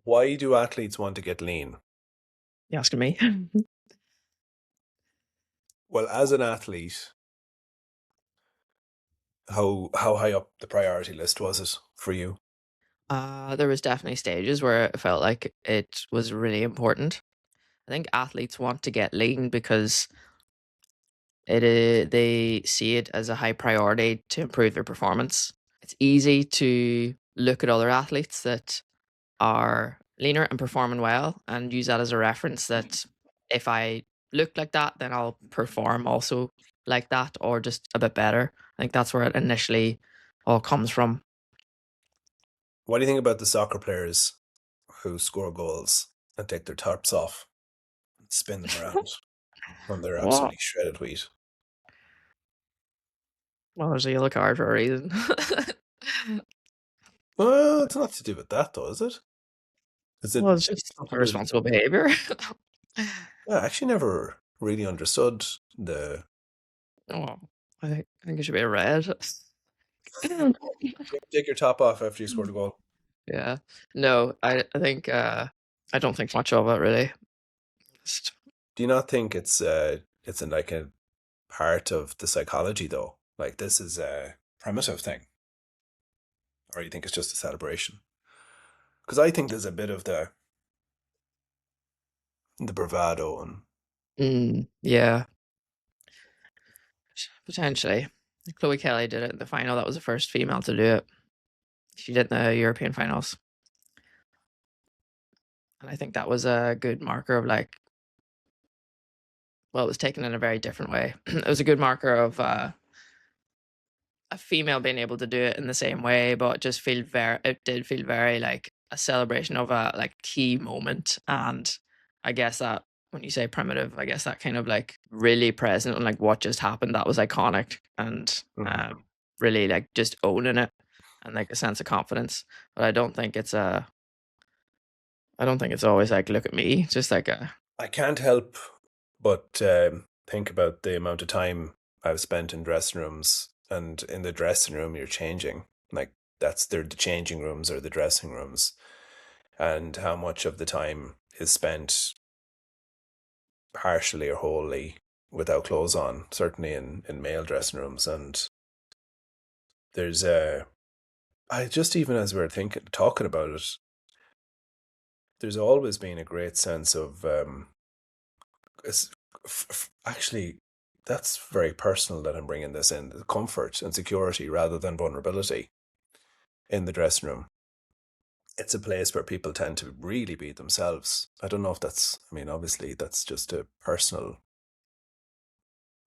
Why do athletes want to get lean? You asking me? Well, as an athlete, how high up the priority list was it for you? There was definitely stages where it felt like it was really important. I think athletes want to get lean because they see it as a high priority to improve their performance. It's easy to look at other athletes that are leaner and performing well and use that as a reference that if I look like that, then I'll perform also like that or just a bit better. I think that's where it initially all comes from. What do you think about the soccer players who score goals and take their tops off and spin them around when they're What? absolutely shredded wheat? Well, there's a yellow card for a reason. Well, it's not to do with that, though, is it? Is it Well, it's just something to do? irresponsible behavior. I actually never really understood the. Oh, I think it should be a red. You take your top off after you scored a goal. Yeah. No, I think I don't think much of it really. Just- Do you not think it's in like a part of the psychology though? Like this is a primitive thing, or you think it's just a celebration? Because I think there's a bit of the bravado and yeah, potentially. Chloe Kelly did it in the final. That was the first female to do it. She did the European finals. And I think that was a good marker of like, well, it was taken in a very different way. It was a good marker of a female being able to do it in the same way, but just feel very, it did feel very like a celebration of a like key moment. And I guess that when you say primitive, I guess that kind of like really present and like what just happened, that was iconic and Mhm. really like just owning it and like a sense of confidence. But I don't think it's always like, look at me, it's just like a, I can't help but think about the amount of time I've spent in dressing rooms, and in the dressing room you're changing. Like that's they're the changing rooms or the dressing rooms, and how much of the time is spent partially or wholly without clothes on, certainly in male dressing rooms. And there's I just even as we are thinking talking about it, there's always been a great sense of it's, actually that's very personal that I'm bringing this in, the comfort and security rather than vulnerability in the dressing room. It's a place where people tend to really be themselves. I don't know if that's, I mean, obviously that's just a personal,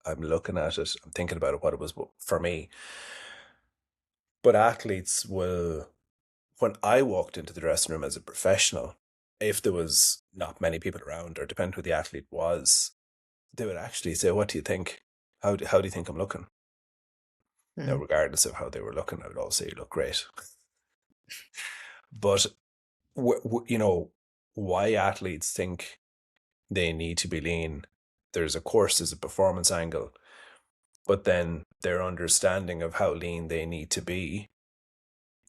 I'm looking at it, I'm thinking about it, what it was for me. But athletes will, when I walked into the dressing room as a professional, if there was not many people around, or depending who the athlete was, they would actually say, "What do you think? How do you think I'm looking?" Now, mm, regardless of how they were looking, I would all say, "You look great." But you know why athletes think they need to be lean. There's of course there's a performance angle, but then their understanding of how lean they need to be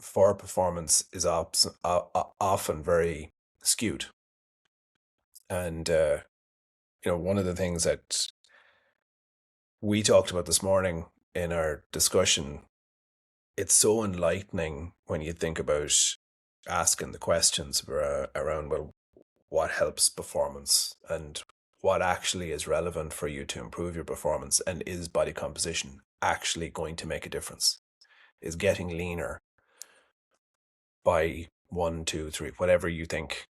for performance is often very skewed. And one of the things that we talked about this morning in our discussion, it's so enlightening when you think about asking the questions around, well, what helps performance and what actually is relevant for you to improve your performance, and is body composition actually going to make a difference? Is getting leaner by one, two, three, whatever you think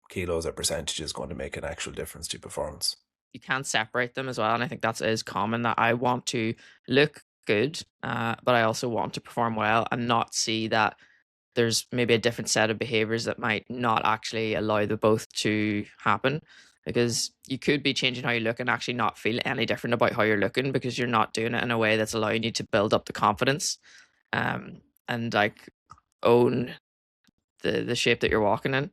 kilos or percentage is going to make an actual difference to performance? you can't separate them as well. And I think that's is common that I want to look good, but I also want to perform well and not see that there's maybe a different set of behaviors that might not actually allow the both to happen. Because you could be changing how you look and actually not feel any different about how you're looking because you're not doing it in a way that's allowing you to build up the confidence and like own the shape that you're walking in.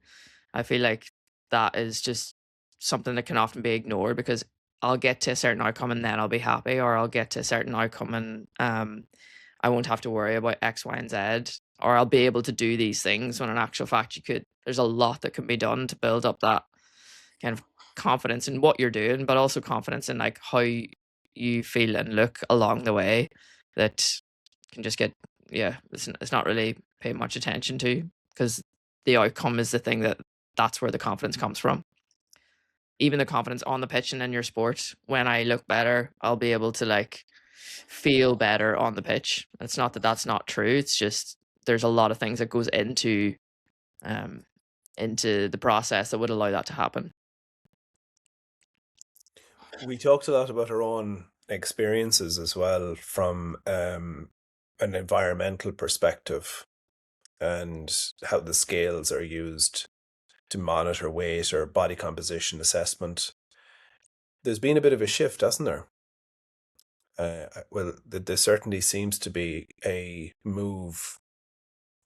I feel like that is just something that can often be ignored because I'll get to a certain outcome and then I'll be happy, or I'll get to a certain outcome and I won't have to worry about X, Y, and Z. or I'll be able to do these things, when in actual fact you could there's a lot that can be done to build up that kind of confidence in what you're doing, but also confidence in like how you feel and look along the way, that can just get, yeah, it's not really paid much attention to, because the outcome is the thing that's where the confidence comes from. Even the confidence on the pitch and in your sport, when I look better, I'll be able to like feel better on the pitch. It's not that that's not true. It's just there's a lot of things that goes um into the process that would allow that to happen. We talked a lot about our own experiences as well from an environmental perspective and how the scales are used to monitor weight or body composition assessment. There's been a bit of a shift, hasn't there? Well, there certainly seems to be a move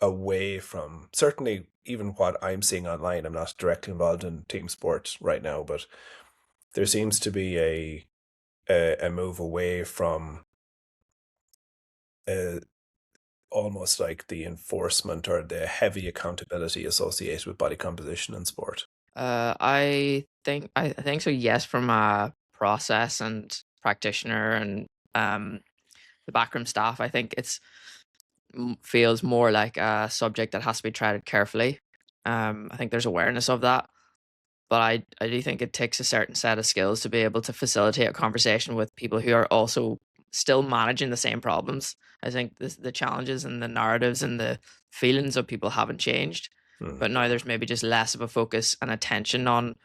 away from certainly even what I'm seeing online. I'm not directly involved in team sport right now, but there seems to be a move away from uh, almost like the enforcement or the heavy accountability associated with body composition in sport. I think so. Yes, from a process and practitioner and um, the backroom staff, I think feels more like a subject that has to be treated carefully. I think there's awareness of that, but I do think it takes a certain set of skills to be able to facilitate a conversation with people who are also still managing the same problems. I think the challenges and the narratives and the feelings of people haven't changed, Hmm. but now there's maybe just less of a focus and attention on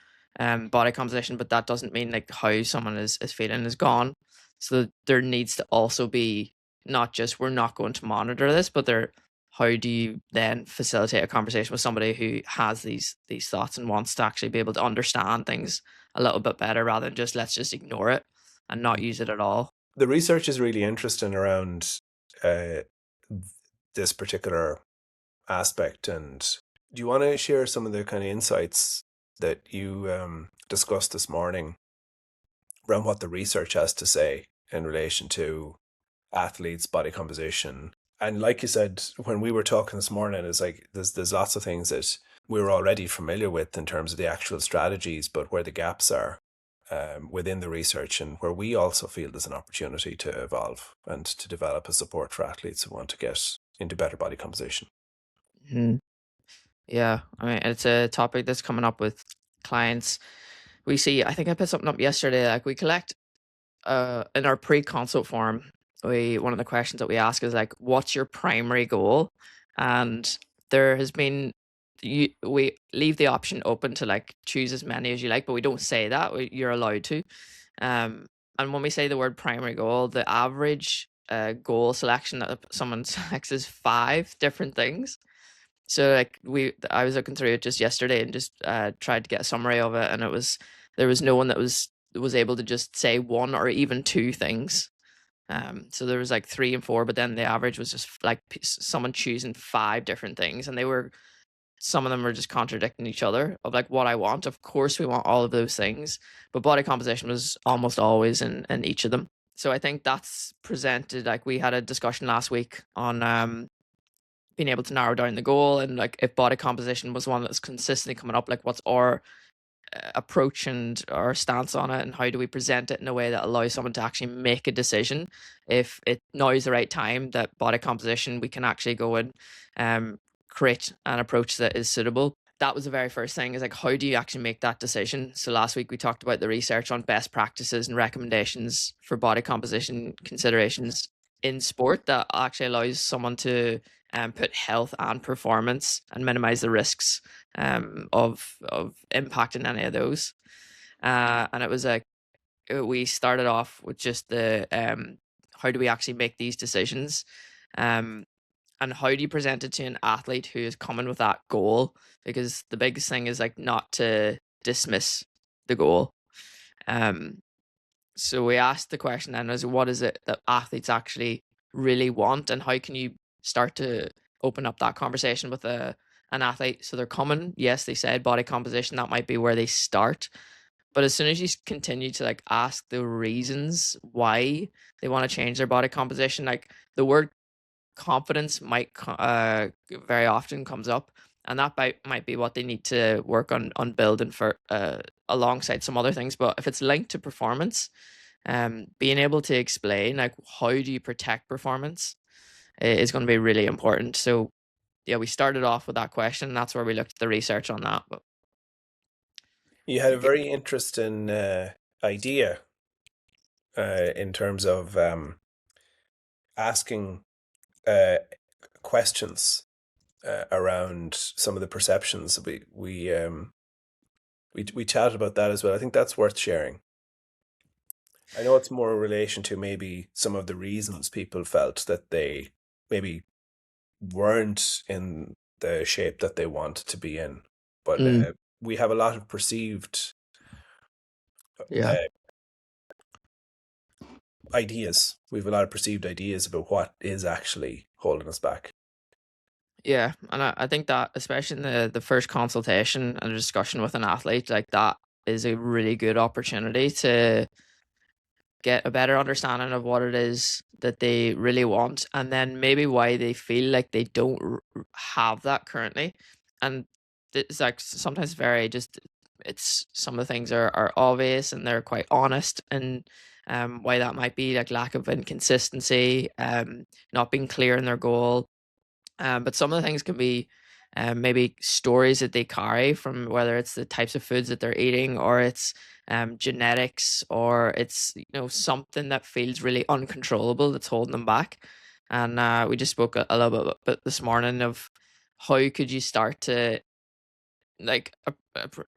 body composition. But that doesn't mean like how someone is feeling is gone. So there needs to also be not just we're not going to monitor this, but there how do you then facilitate a conversation with somebody who has these thoughts and wants to actually be able to understand things a little bit better, rather than just let's just ignore it and not use it at all. The research is really interesting around uh, this particular aspect. And do you want to share some of the kind of insights that you discussed this morning around what the research has to say in relation to athletes' body composition? And like you said, when we were talking this morning, it's like there's lots of things that we're already familiar with in terms of the actual strategies, but where the gaps are within the research, and where we also feel there's an opportunity to evolve and to develop a support for athletes who want to get into better body composition. Mhm. Yeah, I mean, it's a topic that's coming up with clients. We see, I think I put something up yesterday, like we collect in our pre-consult form, we one of the questions that we ask is like, what's your primary goal? And there has been we leave the option open to like choose as many as you like, but we don't say that you're allowed to. Um, and when we say the word primary goal, the average goal selection that someone selects is five different things. So like I was looking through it just yesterday and just tried to get a summary of it, and there was no one that was able to just say one or even two things. So there was like three and four, but then the average was just like someone choosing five different things, and some of them were just contradicting each other of like what I want. Of course, we want all of those things, but body composition was almost always in each of them. So I think that's presented like we had a discussion last week on being able to narrow down the goal, and like if body composition was one that's consistently coming up, like what's our approach and our stance on it, and how do we present it in a way that allows someone to actually make a decision if it now is the right time that body composition we can actually go and create an approach that is suitable. That was the very first thing, is like how do you actually make that decision. So last week we talked about the research on best practices and recommendations for body composition considerations in sport that actually allows someone to put health and performance and minimize the risks of impacting any of those. And it was like we started off with just the how do we actually make these decisions, um, and how do you present it to an athlete who is coming with that goal? Because the biggest thing is like not to dismiss the goal. Um, so we asked the question then, is what is it that athletes actually really want, and how can you start to open up that conversation with an athlete? So they're coming, yes, they said body composition, that might be where they start. But as soon as you continue to like ask the reasons why they want to change their body composition, like the word confidence very often comes up, and that might be what they need to work on building for alongside some other things. But if it's linked to performance, being able to explain like how do you protect performance is going to be really important. So yeah, we started off with that question. And that's where we looked at the research on that. But You had a y- very interesting idea in terms of asking uh, questions around some of the perceptions. We chatted about that as well. I think that's worth sharing. I know it's more in relation to maybe some of the reasons people felt that they maybe weren't in the shape that they wanted to be in, but mm, we have a lot of perceived yeah. uh, ideas. We have a lot of perceived ideas about what is actually holding us back. Yeah, and I think that especially in the first consultation and discussion with an athlete, like that is a really good opportunity to get a better understanding of what it is that they really want, and then maybe why they feel like they don't have that currently. And it's like sometimes very just it's some of the things are obvious and they're quite honest, and why that might be like lack of inconsistency, not being clear in their goal, but some of the things can be maybe stories that they carry from whether it's the types of foods that they're eating or it's genetics or it's something that feels really uncontrollable that's holding them back. And we just spoke a little bit this morning of how could you start to like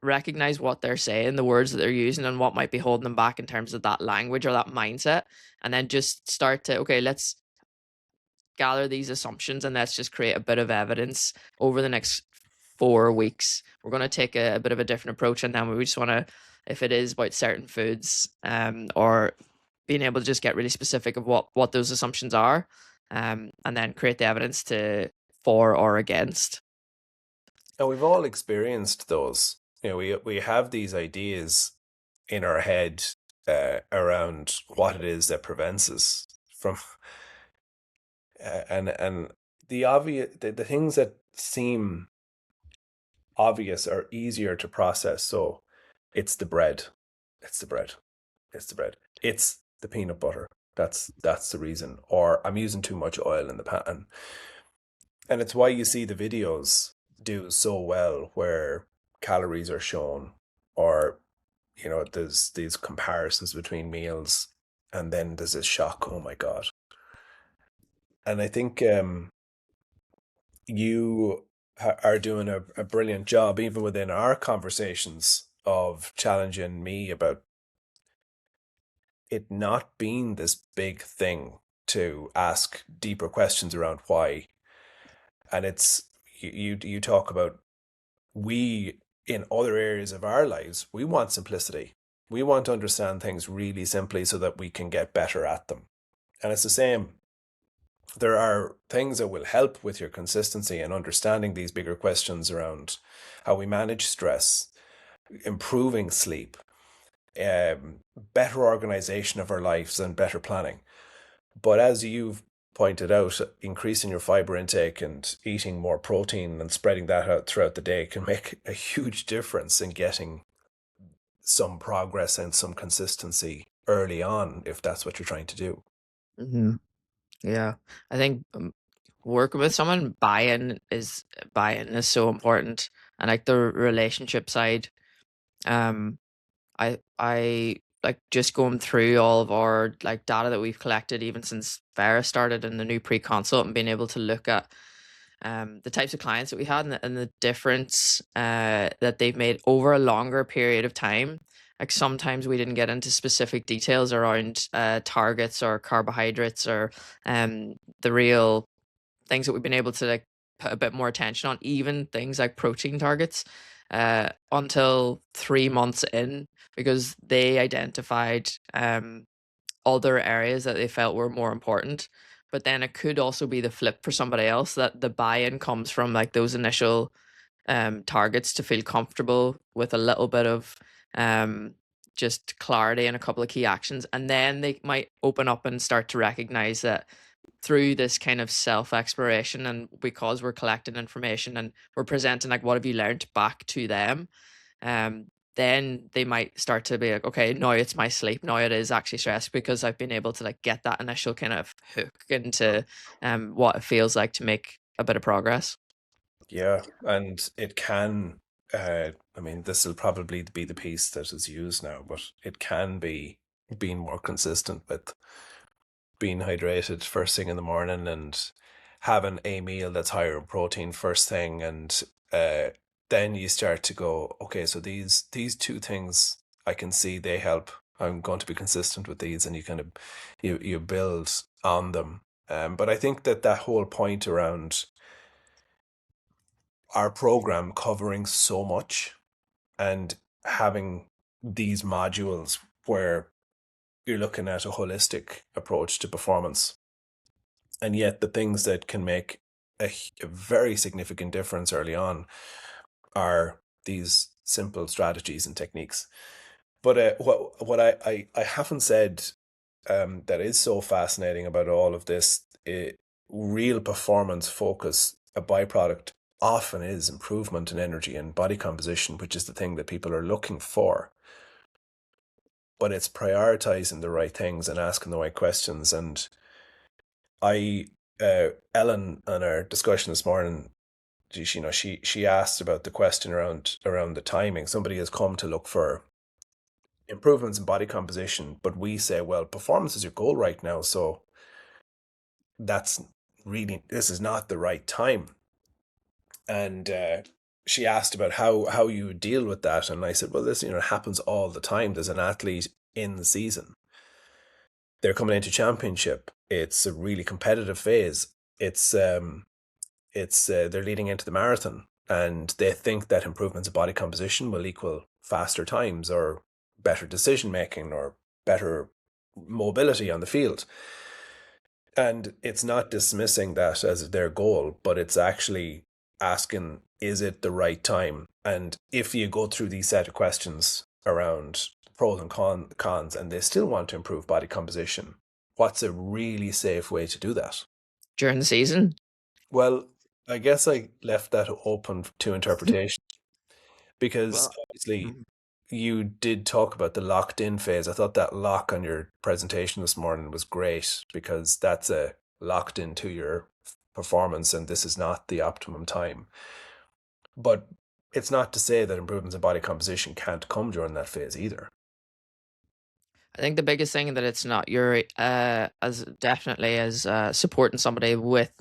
recognize what they're saying, the words that they're using, and what might be holding them back in terms of that language or that mindset, and then just start to okay, let's gather these assumptions and let's just create a bit of evidence over the next 4 weeks. We're going to take a bit of a different approach, and then we just want to, if it is about certain foods, or being able to just get really specific of what those assumptions are, and then create the evidence to for or against. And we've all experienced those. We have these ideas in our head around what it is that prevents us from and the things that seem obvious are easier to process. So it's the bread. It's the bread. It's the bread. It's the peanut butter. That's the reason. Or I'm using too much oil in the pan. And it's why you see the videos do so well where calories are shown, or there's these comparisons between meals, and then there's this shock, oh my God. And I think you are doing a brilliant job, even within our conversations, of challenging me about it not being this big thing to ask deeper questions around why. And it's you talk about, we in other areas of our lives, we want simplicity. We want to understand things really simply so that we can get better at them. And it's the same. There are things that will help with your consistency and understanding these bigger questions around how we manage stress, improving sleep, better organization of our lives, and better planning. But as you've pointed out, increasing your fiber intake and eating more protein and spreading that out throughout the day can make a huge difference in getting some progress and some consistency early on, if that's what you're trying to do. Hmm. Yeah, I think working with someone, buy-in is so important, and like the relationship side. Um, I like just going through all of our like data that we've collected even since Vera started in the new pre-consult and being able to look at the types of clients that we had and the difference that they've made over a longer period of time. Like sometimes we didn't get into specific details around targets or carbohydrates or the real things that we've been able to like put a bit more attention on, even things like protein targets, until 3 months in, because they identified other areas that they felt were more important. But then it could also be the flip for somebody else that the buy-in comes from like those initial targets to feel comfortable with a little bit of um, just clarity and a couple of key actions. And then they might open up and start to recognize that through this kind of self exploration, and because we're collecting information and we're presenting like what have you learned back to them, um, then they might start to be like, okay, now it's my sleep. Now it is actually stress because I've been able to like get that initial kind of hook into what it feels like to make a bit of progress. Yeah, and it can. I mean, this will probably be the piece that is used now, but it can be being more consistent with being hydrated first thing in the morning and having a meal that's higher in protein first thing, and uh, then you start to go, okay, so these two things I can see they help. I'm going to be consistent with these, and you kind of you build on them. But I think that that whole point around our program covering so much and having these modules where you're looking at a holistic approach to performance, and yet the things that can make a very significant difference early on are these simple strategies and techniques. But what I haven't said, that is so fascinating about all of this, real performance focus, a byproduct often is improvement in energy and body composition, which is the thing that people are looking for. But it's prioritizing the right things and asking the right questions. And I, Ellen, in our discussion this morning, she asked about the question around the timing. Somebody has come to look for improvements in body composition, but we say, well, performance is your goal right now, so that's really, this is not the right time. And she asked about how you deal with that, and I said, well, this happens all the time. There's an athlete in the season, they're coming into championship. It's a really competitive phase. It's they're leading into the marathon, and they think that improvements in body composition will equal faster times or better decision making or better mobility on the field. And it's not dismissing that as their goal, but it's actually asking, is it the right time? And if you go through these set of questions around pros and cons, and they still want to improve body composition, what's a really safe way to do that? During the season. Well, I guess I left that open to interpretation because Well, obviously mhm. you did talk about the locked in phase. I thought that lock on your presentation this morning was great because that's a locked into your performance, and this is not the optimum time. But it's not to say that improvements in body composition can't come during that phase either. I think the biggest thing that it's not you're as definitely as supporting somebody with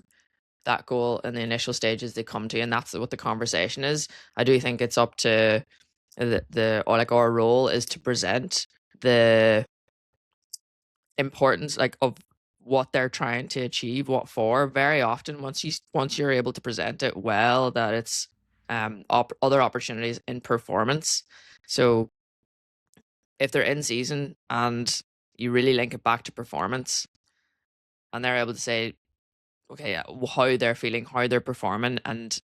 that goal in the initial stages they come to, and that's what the conversation is. I do think it's up to the or like our role is to present the importance like of what they're trying to achieve, what for. Very often, once you're able to present it well, that it's other opportunities in performance. So if they're in season and you really link it back to performance, and they're able to say, okay, how they're feeling, how they're performing, and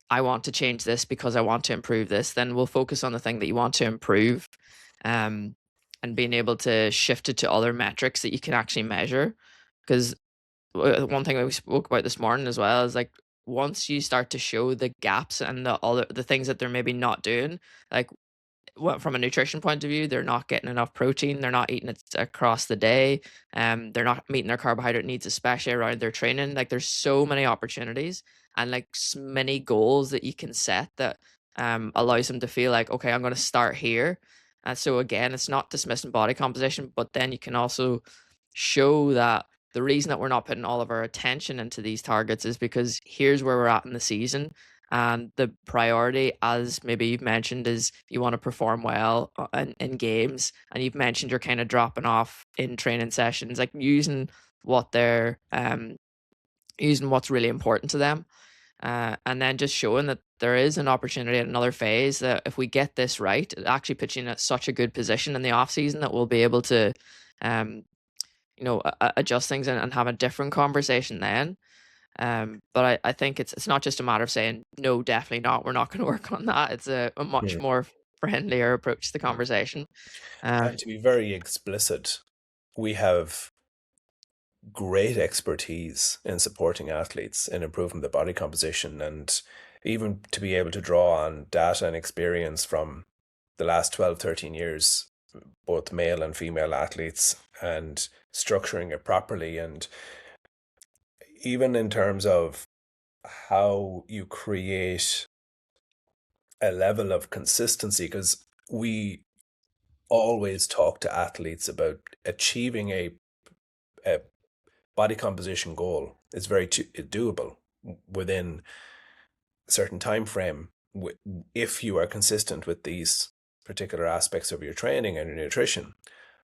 I want to change this because I want to improve this, then we'll focus on the thing that you want to improve, um, and being able to shift it to other metrics that you can actually measure. Because one thing that we spoke about this morning as well is like once you start to show the gaps and the things that they're maybe not doing, like well, from a nutrition point of view, they're not getting enough protein. They're not eating it across the day. They're not meeting their carbohydrate needs, especially around their training. Like there's so many opportunities and like many goals that you can set that allows them to feel like, okay, I'm going to start here. And so again, it's not dismissing body composition, but then you can also show that the reason that we're not putting all of our attention into these targets is because here's where we're at in the season, and the priority, as maybe you've mentioned, is you want to perform well in games. And you've mentioned you're kind of dropping off in training sessions, like what they're using what's really important to them. And then just showing that there is an opportunity at another phase that if we get this right, it actually puts you in such a good position in the off season that we'll be able to, um, adjust things and have a different conversation then. But I think it's not just a matter of saying, "No, definitely not, we're not gonna work on that." It's a much Hmm. more friendlier approach to the conversation. And Um, to be very explicit, we have great expertise in supporting athletes in improving the body composition, and even to be able to draw on data and experience from the last 12, 13 years, both male and female athletes, and structuring it properly. And even in terms of how you create a level of consistency, because we always talk to athletes about achieving a body composition goal is very doable within a certain time frame if you are consistent with these particular aspects of your training and your nutrition.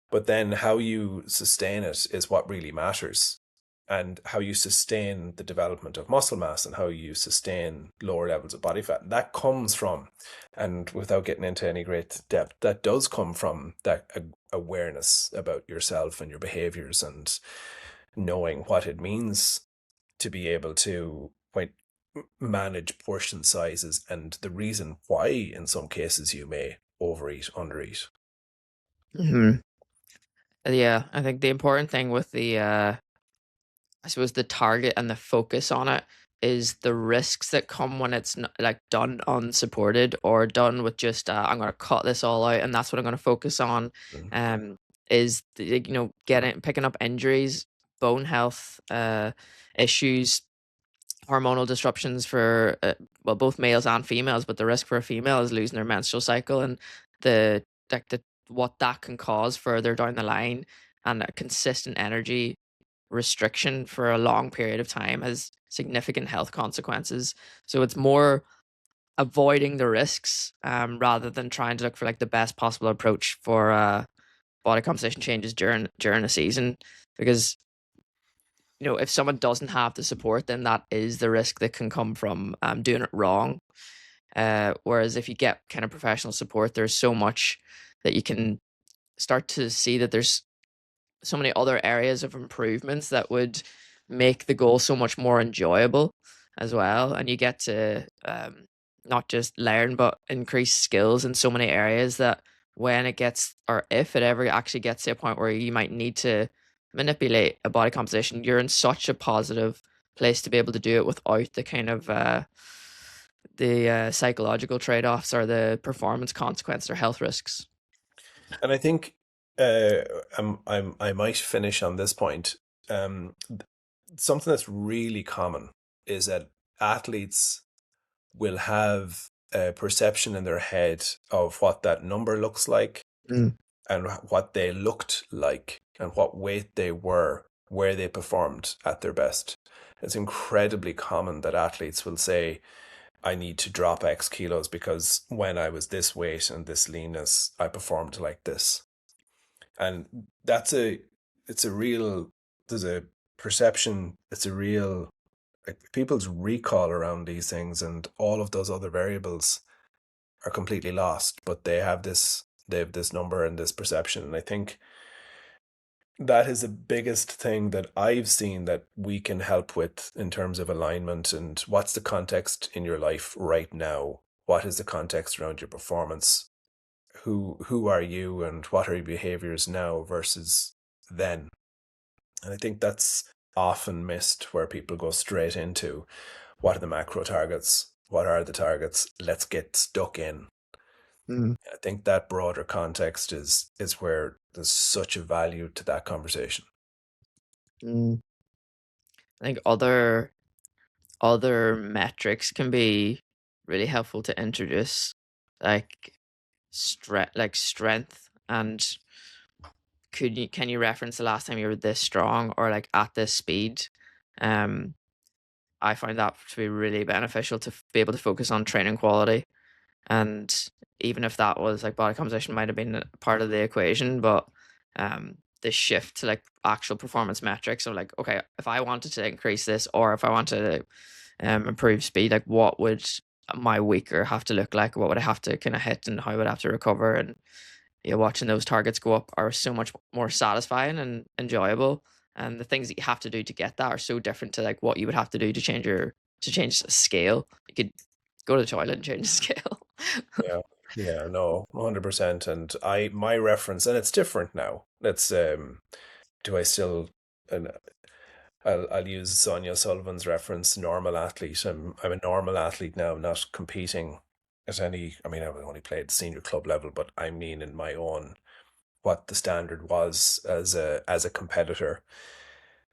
But then how you sustain it is what really matters, and how you sustain the development of muscle mass and how you sustain lower levels of body fat. That comes from, and without getting into any great depth, that does come from that awareness about yourself and your behaviors, and knowing what it means to be able to manage portion sizes, and the reason why in some cases you may overeat, undereat. Mhm. Yeah, I think the important thing with I suppose the target and the focus on it is the risks that come when it's like done unsupported or done with just I'm going to cut this all out and that's what I'm going to focus on. Mhm. Um, is getting picking up injuries, bone health issues, hormonal disruptions for well both males and females, but the risk for a female is losing their menstrual cycle and the the what that can cause further down the line, and a consistent energy restriction for a long period of time has significant health consequences. So it's more avoiding the risks rather than trying to look for like the best possible approach for body composition changes during a season, because if someone doesn't have the support, then that is the risk that can come from doing it wrong. Whereas if you get kind of professional support, there's so much that you can start to see that there's so many other areas of improvements that would make the goal so much more enjoyable as well. And you get to not just learn, but increase skills in so many areas that when it gets, or if it ever actually gets to a point where you might need to manipulate a body composition, you're in such a positive place to be able to do it without the kind of the psychological trade-offs or the performance consequences or health risks. And I think uh, I might finish on this point. Something that's really common is that athletes will have a perception in their head of what that number looks like, Mm, and what they looked like, and what weight they were, where they performed at their best. It's incredibly common that athletes will say, I need to drop X kilos because when I was this weight and this leanness, I performed like this. And it's a real, there's a perception, it's a real, like, people's recall around these things and all of those other variables are completely lost, but they have this number and this perception. And I think that is the biggest thing that I've seen that we can help with in terms of alignment. And what's the context in your life right now? What is the context around your performance? Who are you, and what are your behaviors now versus then? And I think that's often missed, where people go straight into what are the macro targets? What are the targets? Let's get stuck in. mm, I think that broader context is where there's such a value to that conversation. mm. I think other metrics can be really helpful to introduce, like strength, and can you reference the last time you were this strong or like at this speed? Um, I find that to be really beneficial to be able to focus on training quality. And even if that was like body composition might have been a part of the equation, but the shift to like actual performance metrics of like, okay, if I wanted to increase this or if I wanted to improve speed, like what would my weaker have to look like? What would I have to kind of hit and how would I have to recover? And watching those targets go up are so much more satisfying and enjoyable. And the things that you have to do to get that are so different to like what you would have to do to change the scale. You could go to the toilet and change the scale. Yeah. Yeah, no, 100%. And my reference, and it's different now. It's, do I still, I'll use Sonia Sullivan's reference, normal athlete. I'm a normal athlete now, not competing at any. I mean, I've only played senior club level, but I mean in my own what the standard was as a competitor.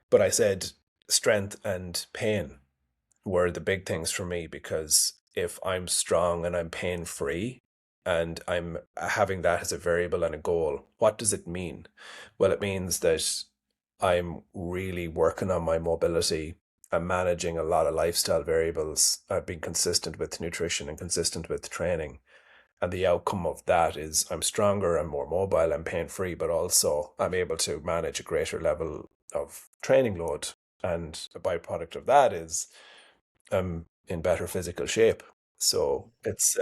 But I said strength and pain were the big things for me, because if I'm strong and I'm pain free and I'm having that as a variable and a goal, what does it mean? Well, it means that I'm really working on my mobility. I'm managing a lot of lifestyle variables. I've been consistent with nutrition and consistent with training. And the outcome of that is I'm stronger, I'm more mobile, I'm pain free, but also I'm able to manage a greater level of training load. And a byproduct of that is I'm in better physical shape. So it's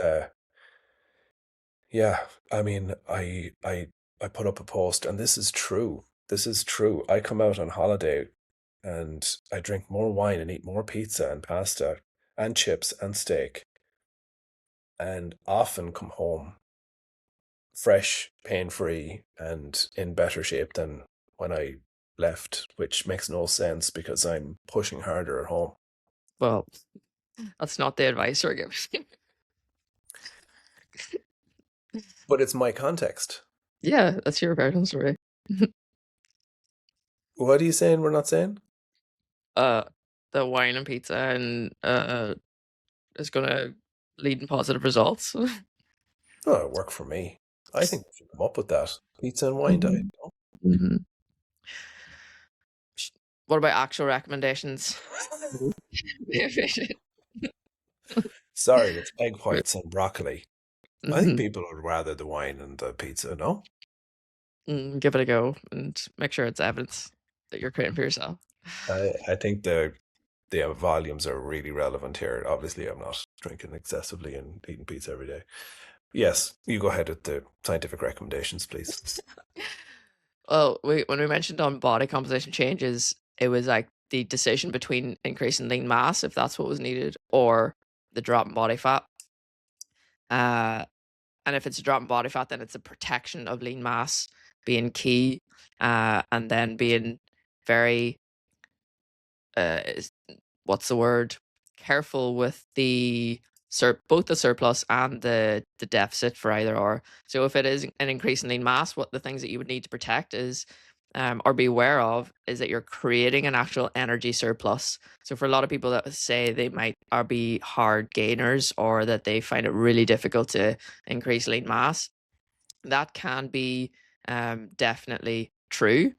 yeah, I mean, I put up a post, and this is true. This is true. I come out on holiday and I drink more wine and eat more pizza and pasta and chips and steak, and often come home fresh, pain free, and in better shape than when I left, which makes no sense because I'm pushing harder at home. Well, that's not the advice we're giving. But it's my context. Yeah, that's your personal story. What are you saying we're not saying? uh, the wine and pizza and is gonna lead in positive results. Oh, it worked for me. I think we should come up with that. Pizza and wine diet. Mhm, mhm. What about actual recommendations? Sorry, it's egg whites and broccoli. I think Mhm. people would rather the wine and the pizza, no? Give it a go and make sure it's evidence that you're creating for yourself. I think the volumes are really relevant here. Obviously, I'm not drinking excessively and eating pizza every day. Yes, you go ahead with the scientific recommendations, please. Well, when we mentioned on body composition changes, it was like the decision between increasing lean mass, if that's what was needed, or the drop in body fat. Uh, and if it's a drop in body fat, then it's a protection of lean mass being key, and then being very what's the word? Careful with the both the surplus and the deficit for either or. So if it is an increase in lean mass, what the things that you would need to protect is or be aware of is that you're creating an actual energy surplus. So for a lot of people that say they might or be hard gainers or that they find it really difficult to increase lean mass, that can be definitely true,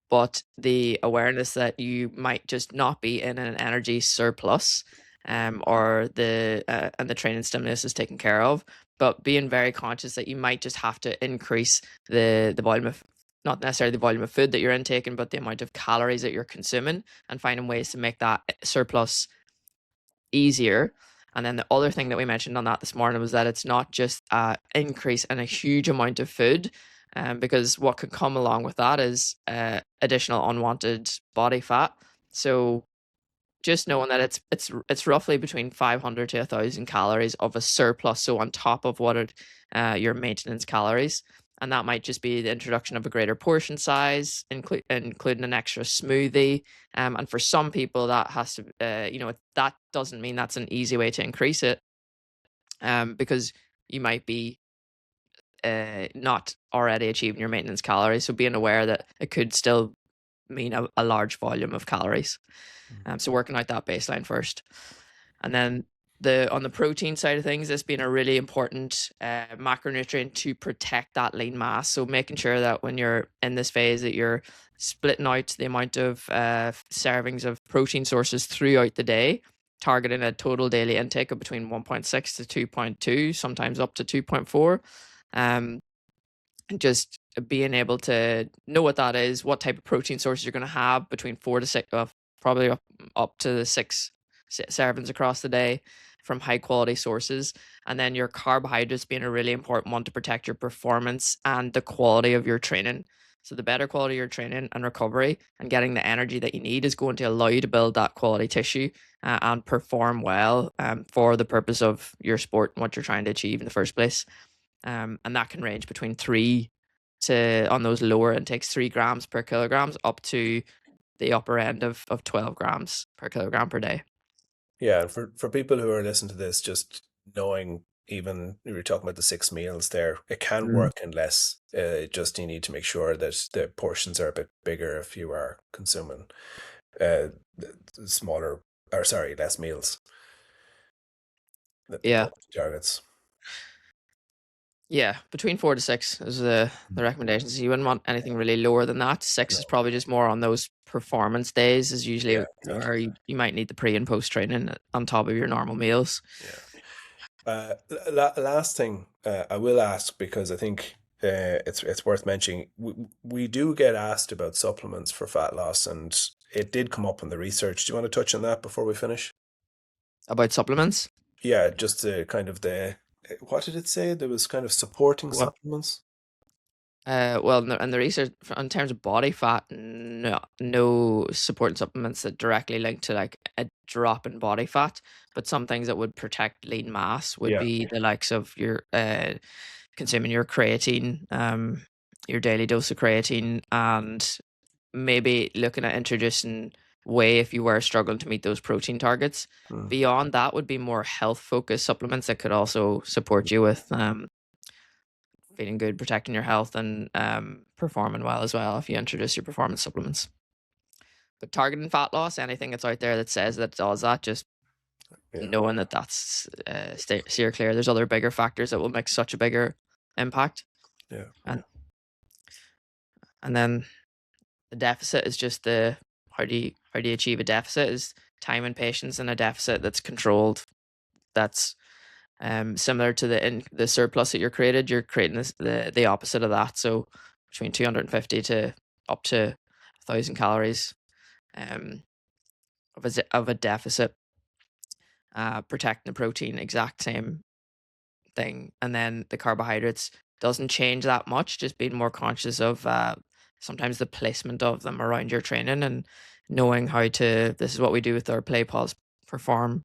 but the awareness that you might just not be in an energy surplus, or the training stimulus is taken care of, but being very conscious that you might just have to increase the volume of, not necessarily the volume of food that you're intaking, but the amount of calories that you're consuming, and finding ways to make that surplus easier. And then the other thing that we mentioned on that this morning was that it's not just a increase in a huge amount of food, because what could come along with that is additional unwanted body fat. So just knowing that it's roughly between 500 to 1,000 calories of a surplus, so on top of what your maintenance calories, and that might just be the introduction of a greater portion size, including an extra smoothie. And for some people, that has to, that doesn't mean that's an easy way to increase it, because you might be not already achieving your maintenance calories. So being aware that it could still mean a large volume of calories. So working out that baseline first, and then on the protein side of things, this being a really important macronutrient to protect that lean mass. So making sure that when you're in this phase that you're splitting out the amount of servings of protein sources throughout the day, targeting a total daily intake of between 1.6 to 2.2, sometimes up to 2.4. Um, just being able to know what that is, what type of protein sources you're going to have between 4 to 6, probably up to 6 servings across the day from high quality sources. And then your carbohydrates being a really important one to protect your performance and the quality of your training. So the better quality of your training and recovery and getting the energy that you need is going to allow you to build that quality tissue, and perform well, for the purpose of your sport and what you're trying to achieve in the first place. And that can range between 3 to, on those lower intakes, 3 grams per kilograms up to the upper end of 12 grams per kilogram per day. Yeah, and for people who are listening to this, just knowing, even we were talking about the 6 meals there, it can Mm. work in less. Just you need to make sure that the portions are a bit bigger if you are consuming smaller, or sorry, less meals, the Yeah. protein targets. Yeah, between 4 to 6 is the recommendations. You wouldn't want anything really lower than that. 6 is No, probably just more on those performance days is usually yeah, where exactly. you might need the pre and post training on top of your normal meals. Yeah. Last thing I will ask, because I think it's worth mentioning. We do get asked about supplements for fat loss, and it did come up in the research. Do you want to touch on that before we finish? About supplements? Yeah, just kind of what did it say? There was kind of supporting Well, supplements. well, no, and the research in terms of body fat, no supporting supplements that directly link to like a drop in body fat, but some things that would protect lean mass would Yeah. be the likes of your consuming your creatine, your daily dose of creatine, and maybe looking at introducing whey if you were struggling to meet those protein targets. Mm. Beyond that would be more health focused supplements that could also support you with feeling good, protecting your health, and performing well as well if you introduce your performance supplements. But targeting fat loss, anything that's out there that says that it does that, just Yeah. knowing that that's steer clear. There's other bigger factors that will make such a bigger impact, Yeah. and then the deficit is just the how do you achieve a deficit is time and patience in a deficit that's controlled. That's similar to the surplus that you're creating the opposite of that. So between 250 to up to 1,000 calories um, of a deficit, protecting the protein, exact same thing. And then the carbohydrates doesn't change that much, just being more conscious of sometimes the placement of them around your training and knowing how to. This is what we do with our play pause perform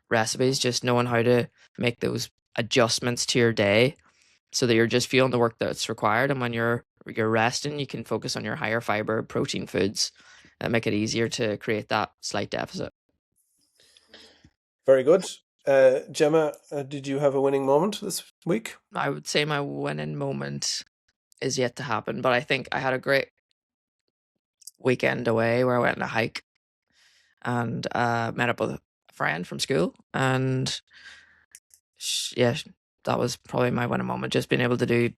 recipes, just knowing how to make those adjustments to your day so that you're just feeling the work that's required. And when you're resting, you can focus on your higher fiber protein foods that make it easier to create that slight deficit. Very good. Gemma, did you have a winning moment this week? I would say my winning moment is yet to happen, but I think I had a great weekend away where I went on a hike and met up with a friend from school. And yeah, that was probably my winning moment. Just being able to do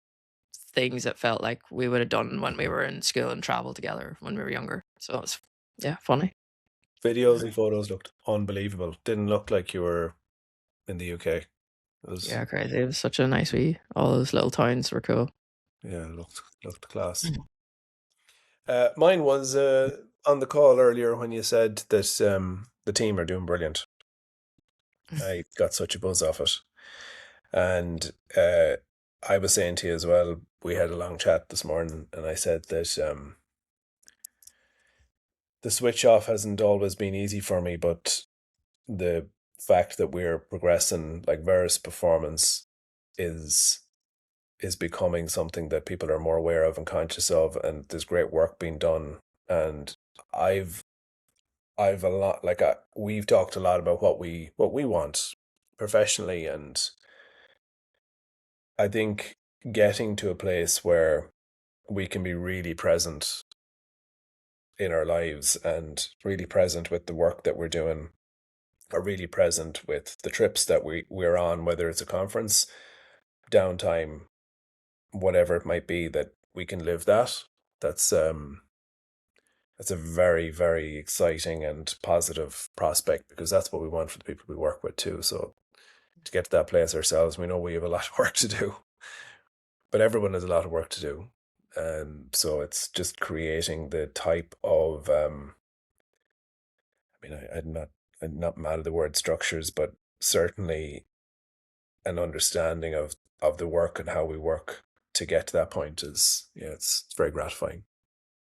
things that felt like we would have done when we were in school and traveled together when we were younger. So it was, yeah, funny. Videos and photos looked unbelievable. Didn't look like you were in the UK. It was, Yeah, crazy. It was such a nice wee. All those little towns were cool. yeah, looked class. Mine was on the call earlier when you said that the team are doing brilliant. I got such a buzz off it. And I was saying to you as well, we had a long chat this morning, and I said that the switch off hasn't always been easy for me, but the fact that we're progressing, like Vera's performance is becoming something that people are more aware of and conscious of, and there's great work being done. And I've I've a lot, like we've talked a lot about what we want professionally, and I think getting to a place where we can be really present in our lives and really present with the work that we're doing, or really present with the trips that we're on, whether it's a conference, downtime, whatever it might be, that we can live that. That's that's a very, very exciting and positive prospect, because that's what we want for the people we work with too. So to get to that place ourselves, we know we have a lot of work to do, but everyone has a lot of work to do. So it's just creating the type of I mean, I'm not mad at the word structures, but certainly an understanding of the work and how we work to get to that point is, yeah, it's very gratifying.